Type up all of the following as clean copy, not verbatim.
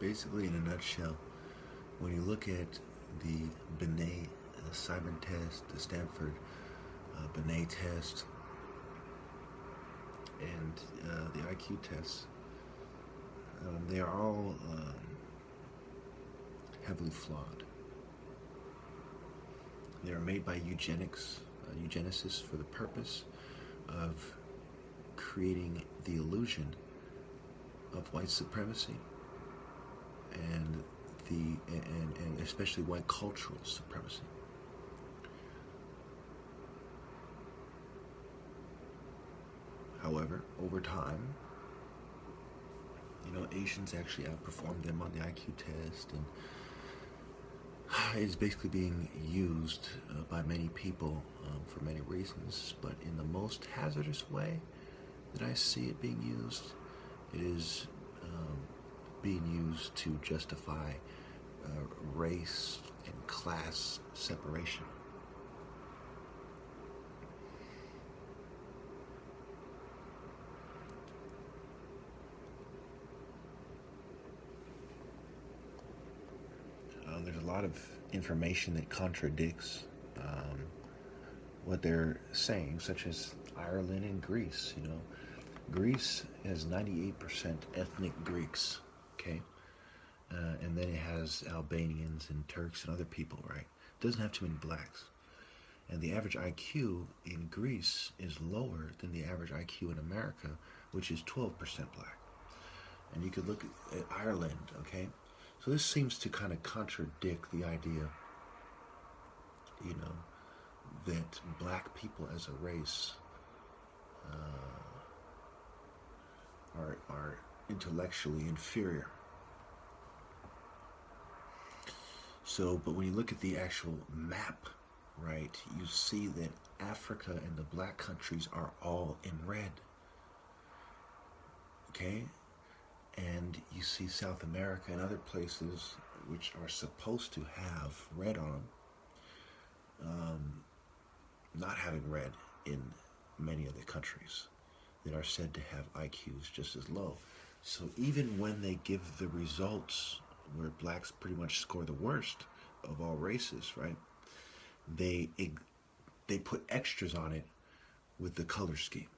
Basically, in a nutshell, when you look at the Binet, the Simon test, the Stanford Binet test, and the IQ tests, they are all heavily flawed. They are made by eugenicists for the purpose of creating the illusion of white supremacy and and especially white cultural supremacy. However, over time, Asians actually outperformed them on the IQ test, and it's basically being used by many people for many reasons. But in the most hazardous way that I see it being used, it is being used to justify race and class separation. There's a lot of information that contradicts what they're saying, such as Ireland and Greece. Greece has 98% ethnic Greeks, okay? And then it has Albanians and Turks and other people, right? It doesn't have too many blacks. And the average IQ in Greece is lower than the average IQ in America, which is 12% black. And you could look at Ireland, okay? So this seems to kind of contradict the idea, that black people as a race are intellectually inferior. So, but when you look at the actual map, right, you see that Africa and the black countries are all in red. Okay? And you see South America and other places which are supposed to have red on them, not having red in many of the countries that are said to have IQs just as low. So even when they give the results where blacks pretty much score the worst of all races, right, they put extras on it with the color scheme.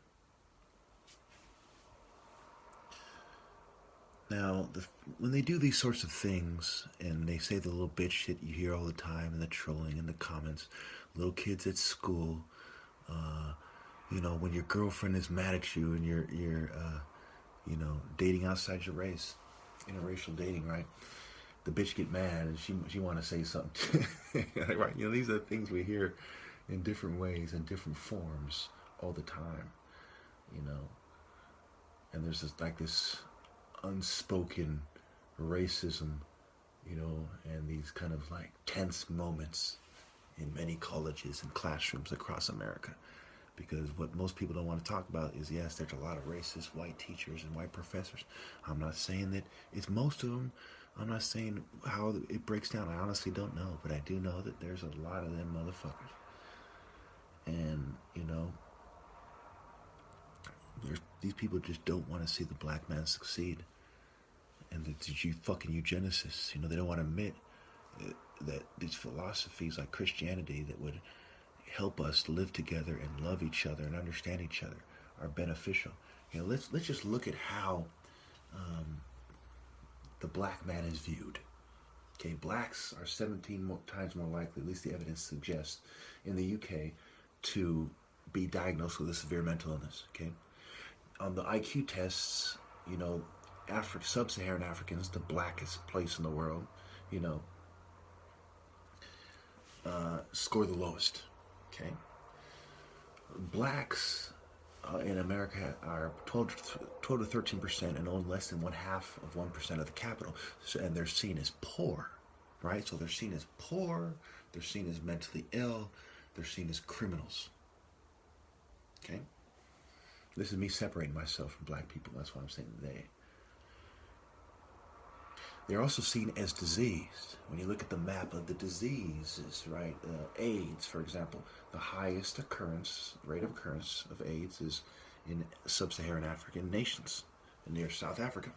Now, when they do these sorts of things, and they say the little bitch shit you hear all the time, and the trolling in the comments, little kids at school, when your girlfriend is mad at you and you're dating outside your race, interracial dating, right? The bitch get mad and she want to say something, right? These are things we hear in different ways, in different forms, all the time, And there's this unspoken racism, and these kind of tense moments in many colleges and classrooms across America. Because what most people don't want to talk about is, yes, there's a lot of racist white teachers and white professors. I'm not saying that it's most of them. I'm not saying how it breaks down. I honestly don't know. But I do know that there's a lot of them motherfuckers. And, these people just don't want to see the black man succeed. And the fucking eugenicists, they don't want to admit that these philosophies like Christianity that would help us live together and love each other and understand each other are beneficial. Let's just look at how the black man is viewed. Okay, blacks are 17 times more likely, at least the evidence suggests, in the UK to be diagnosed with a severe mental illness. Okay, on the IQ tests, Sub-Saharan Africans, the blackest place in the world, score the lowest. Okay, blacks in America are 12 to 13% and own less than 0.5% of the capital, and they're seen as poor, right? So they're seen as poor, they're seen as mentally ill, they're seen as criminals. Okay, this is me separating myself from black people. That's why I'm saying they. They're also seen as diseased. When you look at the map of the diseases, right? AIDS, for example, the highest rate of occurrence of AIDS is in sub-Saharan African nations, near South Africa.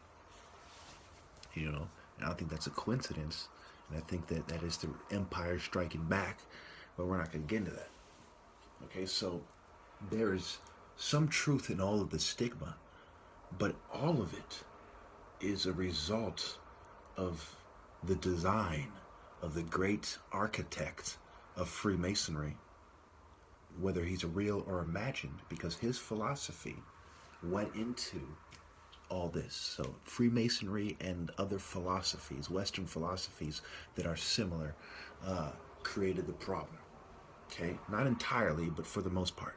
And I don't think that's a coincidence. And I think that that is the empire striking back, but we're not going to get into that. Okay, so there's some truth in all of the stigma, but all of it is a result of the design of the great architect of Freemasonry, whether he's real or imagined, because his philosophy went into all this. So Freemasonry and other philosophies, Western philosophies that are similar, created the problem. Okay, not entirely, but for the most part.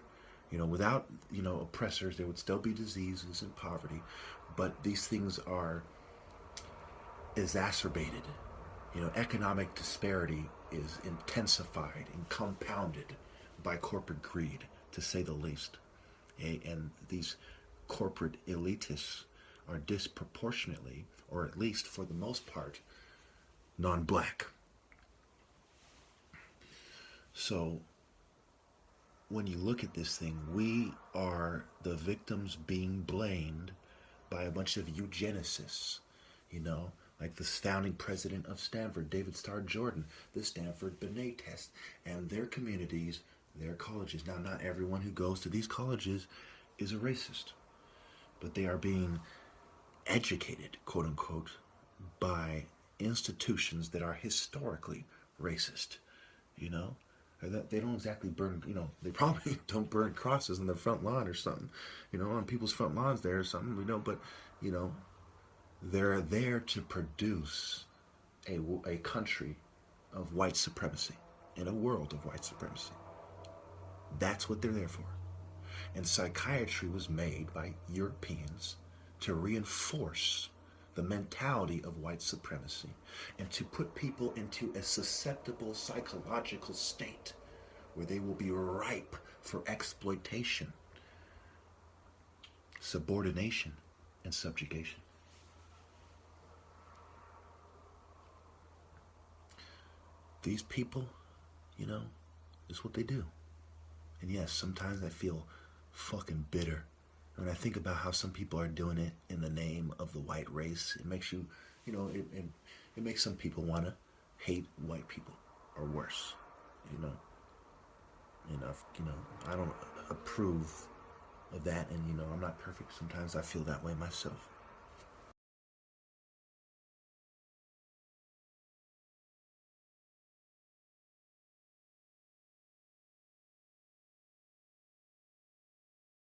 Without oppressors, there would still be diseases and poverty, but these things are exacerbated. Economic disparity is intensified and compounded by corporate greed, to say the least. And these corporate elitists are disproportionately, or at least for the most part, non-black. So when you look at this thing, we are the victims being blamed by a bunch of eugenicists, like the founding president of Stanford, David Starr Jordan, the Stanford Binet test, and their communities, their colleges. Now, not everyone who goes to these colleges is a racist, but they are being educated, quote unquote, by institutions that are historically racist, They don't exactly burn, they probably don't burn crosses on their front lawn or something, on people's front lawns there or something, but, they're there to produce a country of white supremacy in a world of white supremacy. That's what they're there for. And psychiatry was made by Europeans to reinforce the mentality of white supremacy and to put people into a susceptible psychological state where they will be ripe for exploitation, subordination, and subjugation. These people, is what they do. And yes, sometimes I feel fucking bitter when I think about how some people are doing it in the name of the white race. It makes you, it makes some people want to hate white people or worse, I don't approve of that, and I'm not perfect. Sometimes I feel that way myself.